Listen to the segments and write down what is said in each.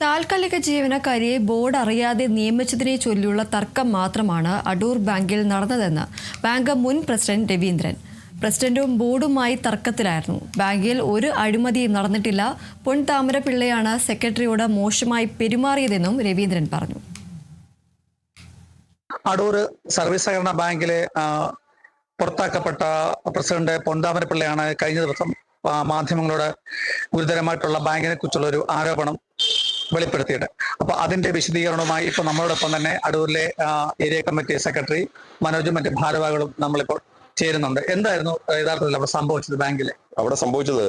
താൽക്കാലിക ജീവനക്കാരിയെ ബോർഡ് അറിയാതെ നിയമിച്ചതിനെ ചൊല്ലിയുള്ള തർക്കം മാത്രമാണ് അടൂർ ബാങ്കിൽ നടന്നതെന്ന് ബാങ്ക് മുൻ പ്രസിഡന്റ് രവീന്ദ്രൻ. പ്രസിഡന്റും ബോർഡുമായി തർക്കത്തിലായിരുന്നു. ബാങ്കിൽ ഒരു അഴിമതിയും നടന്നിട്ടില്ല. പൊൻതാമരപിള്ളയാണ് സെക്രട്ടറിയോട് മോശമായി പെരുമാറിയതെന്നും രവീന്ദ്രൻ പറഞ്ഞു. അടൂർ സർവീസ് സഹകരണ ബാങ്കിലെ പുറത്താക്കപ്പെട്ട പ്രസിഡന്റ് പൊൻതാമരപിള്ളയാണ് കഴിഞ്ഞ ദിവസം മാധ്യമങ്ങളോട് ഗുരുതരമായിട്ടുള്ള ബാങ്കിനെ കുറിച്ചുള്ള ഒരു ആരോപണം വെളിപ്പെടുത്തിയിട്ട്. അപ്പൊ അതിന്റെ വിശദീകരണവുമായി ഇപ്പൊ നമ്മളോടൊപ്പം തന്നെ അടൂരിലെ ഏരിയ കമ്മിറ്റി സെക്രട്ടറി മനോജും മറ്റ് ഭാരവാഹികളും നമ്മളിപ്പോൾ ചേരുന്നുണ്ട്. എന്തായിരുന്നു യഥാർത്ഥത്തിൽ അവിടെ സംഭവിച്ചത്? ബാങ്കിലെ അവിടെ സംഭവിച്ചത്,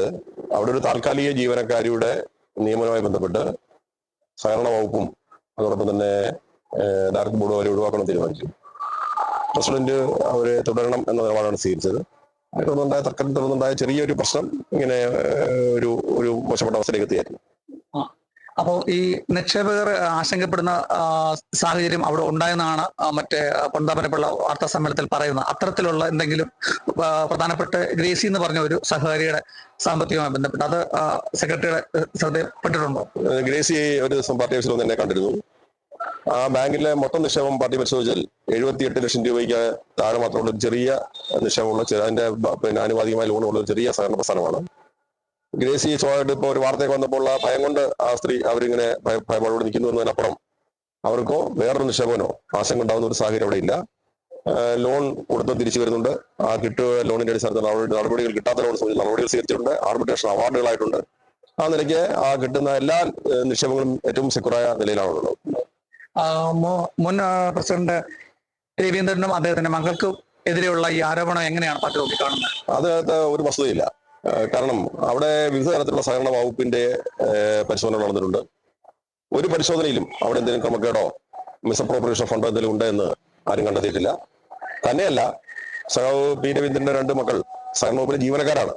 അവിടെ ഒരു താൽക്കാലിക ജീവനക്കാരിയുടെ നിയമനവുമായി ബന്ധപ്പെട്ട് സഹകരണ വകുപ്പും അതോടൊപ്പം തന്നെ ഡയറക്ടർ ബോർഡ് വരെ ഒഴിവാക്കണം തീരുമാനിച്ചു. പ്രസിഡന്റ് അവരെ തുടരണം എന്ന നിലപാടാണ് സ്വീകരിച്ചത്. അതിനെ തുടർന്നുണ്ടായ തർക്കത്തിൽ തുടർന്നുണ്ടായ ചെറിയൊരു പ്രശ്നം ഇങ്ങനെ ഒരു മോശപ്പെട്ട അവസ്ഥയിലേക്ക് എത്തിയായിരുന്നു. അപ്പോൾ ഈ നിക്ഷേപകർ ആശങ്കപ്പെടുന്ന സാഹചര്യം അവിടെ ഉണ്ടായെന്നാണ് മറ്റേ പൊൻതാമരപിള്ള വാർത്താ സമ്മേളനത്തിൽ പറയുന്നത്. അത്തരത്തിലുള്ള എന്തെങ്കിലും പ്രധാനപ്പെട്ട ഗ്രേസി എന്ന് പറഞ്ഞ ഒരു സഹകാരിയുടെ സാമ്പത്തികവുമായി ബന്ധപ്പെട്ട് അത് സെക്രട്ടറിയുടെ ശ്രദ്ധയിൽപ്പെട്ടിട്ടുണ്ടോ? ഗ്രേസി ഒരു ദിവസം പാർട്ടി ഓഫീസിൽ വന്ന് എന്നെ കണ്ടിരുന്നു. ആ ബാങ്കിലെ മൊത്തം നിക്ഷേപം പാർട്ടി പരിശോധിച്ചാൽ 78 ലക്ഷം രൂപയ്ക്ക് താഴെ മാത്രമുള്ള ചെറിയ നിക്ഷേപമുള്ള അതിന്റെ ആനുപാതികമായ ലോണുള്ള ഒരു ചെറിയ സഹകരണ പ്രസ്ഥാനമാണ്. ഗ്രേസി സ്വാഭാവികമായിട്ട് ഇപ്പോൾ ഒരു വാർത്തയൊക്കെ വന്നപ്പോൾ ആ ഭയം കൊണ്ട് ആ സ്ത്രീ അവരിങ്ങനെ ഭയപ്പാടോട് നിൽക്കുന്നു എന്നതിനപ്പുറം അവർക്കോ വേറൊരു നിക്ഷേപനോ ആശങ്ക ഉണ്ടാകുന്ന ഒരു സാഹചര്യം അവിടെ ഇല്ല. ലോൺ കൊടുത്ത് തിരിച്ചു വരുന്നുണ്ട്. ആ ലോണിന്റെ അടിസ്ഥാനത്തിൽ നടപടികൾ കിട്ടാത്ത ലോൺ സംബന്ധിച്ച് നടപടികൾ സ്വീകരിച്ചിട്ടുണ്ട്. ആർബിട്രേഷൻ അവാർഡുകളായിട്ടുണ്ട്. ആ നിലയ്ക്ക് ആ കിട്ടുന്ന എല്ലാ നിക്ഷേപങ്ങളും ഏറ്റവും സെക്യൂറായ നിലയിലാണുള്ളത്. മുൻ പ്രസിഡന്റ് രവീന്ദ്രനും അദ്ദേഹത്തിന്റെ മകൾക്കും എതിരെയുള്ള ഈ ആരോപണം എങ്ങനെയാണ് പാർട്ടി നോക്കിക്കാണുന്നത്? അത് ഒരു വസ്തുതയില്ല. കാരണം അവിടെ വിവിധ തരത്തിലുള്ള സഹകരണ വകുപ്പിന്റെ പരിശോധന നടന്നിട്ടുണ്ട്. ഒരു പരിശോധനയിലും അവിടെ എന്തെങ്കിലും ക്രമക്കേടോ മിസ്അപ്രോപ്രിയേഷൻ ഫണ്ട് എന്തെങ്കിലും ഉണ്ടെന്ന് ആരും കണ്ടെത്തിയിട്ടില്ല. തന്നെയല്ല, സഖാവ് പി രവീന്ദ്രന്റെ 2 മക്കൾ സഹകരണ വകുപ്പിലെ ജീവനക്കാരാണ്.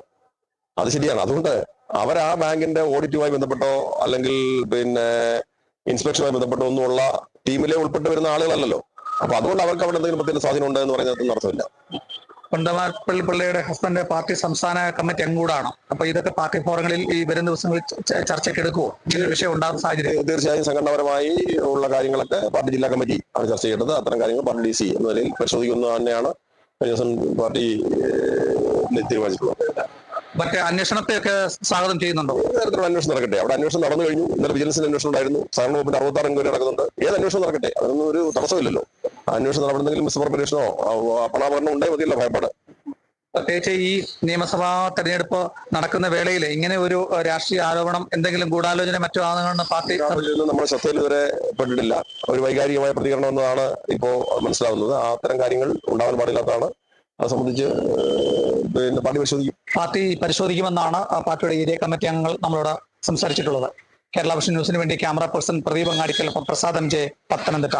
അത് ശരിയാണ്. അതുകൊണ്ട് അവർ ആ ബാങ്കിന്റെ ഓഡിറ്റുമായി ബന്ധപ്പെട്ടോ അല്ലെങ്കിൽ ഇൻസ്പെക്ഷനുമായി ബന്ധപ്പെട്ടോ ഒന്നുമുള്ള ടീമിലെ ഉൾപ്പെട്ട് വരുന്ന ആളുകളല്ലല്ലോ. അപ്പൊ അതുകൊണ്ട് അവർക്ക് അവിടെ എന്തെങ്കിലും പ്രത്യേക സ്വാധീനം ഉണ്ട് എന്ന് പറയുന്നതിനകത്തൊന്നും അർത്ഥമില്ല. പൊൻതാമരപിള്ളയുടെ ഹസ്ബൻഡ് പാർട്ടി സംസ്ഥാന കമ്മിറ്റി അംഗൂടാണ്. അപ്പൊ ഇതൊക്കെ പാർട്ടി ഫോറങ്ങളിൽ ഈ വരും ദിവസങ്ങളിൽ ചർച്ചയ്ക്ക് എടുക്കുമോ? ഈ വിഷയം ഉണ്ടാകുന്ന സാഹചര്യം തീർച്ചയായും സംഘടനാപരമായി ഉള്ള കാര്യങ്ങളൊക്കെ പാർട്ടി ജില്ലാ കമ്മിറ്റി ആണ് ചർച്ച ചെയ്യേണ്ടത്. അത്തരം കാര്യങ്ങൾ പാർട്ടി DC എന്ന നിലയിൽ പരിശോധിക്കുന്നത് തന്നെയാണ് പാർട്ടി തീരുമാനിച്ചിട്ടുള്ളത്. മറ്റേ അന്വേഷണത്തെയൊക്കെ സ്വാഗതം ചെയ്യുന്നുണ്ടോ? തരത്തിലുള്ള അന്വേഷണം നടക്കട്ടെ. അവിടെ അന്വേഷണം നടന്നു കഴിഞ്ഞു. ഇന്നലെ വിജിലൻസിന്റെ അന്വേഷണം ഉണ്ടായിരുന്നു. സഹകരണ വകുപ്പിന്റെ 66 അംഗം നടക്കുന്നുണ്ട്. ഏത് അന്വേഷണം നടക്കട്ടെ, അതൊന്നും ഒരു തടസ്സമില്ലല്ലോ. അന്വേഷണം നടപടിയെങ്കിലും മിസ്അപ്രോപ്രിയേഷനോ പണാഭരണം ഉണ്ടായി മതിയല്ലോ ഭയപ്പാട്. പ്രത്യേകിച്ച് ഈ നിയമസഭാ തെരഞ്ഞെടുപ്പ് നടക്കുന്ന വേളയിൽ ഇങ്ങനെ ഒരു രാഷ്ട്രീയ ആരോപണം എന്തെങ്കിലും ഗൂഢാലോചന മറ്റു ആണെന്ന് പാർട്ടി നമ്മുടെ ശ്രദ്ധയിൽ ഇതുവരെ പെട്ടിട്ടില്ല. ഒരു വൈകാരികമായ പ്രതികരണം എന്നതാണ് ഇപ്പോ മനസ്സിലാവുന്നത്. അത്തരം കാര്യങ്ങൾ ഉണ്ടാവാൻ പാടില്ലാത്തതാണ്. അത് സംബന്ധിച്ച് പാർട്ടി പരിശോധിക്കുമെന്നാണ് പാർട്ടിയുടെ ഏരിയ കമ്മിറ്റി അംഗങ്ങൾ നമ്മളോട് സംസാരിച്ചിട്ടുള്ളത്. കേരള വിഷൻ ന്യൂസിന് വേണ്ടി camera person Pradeep Angadikkal, Prasad MJ, Pathanamthitta.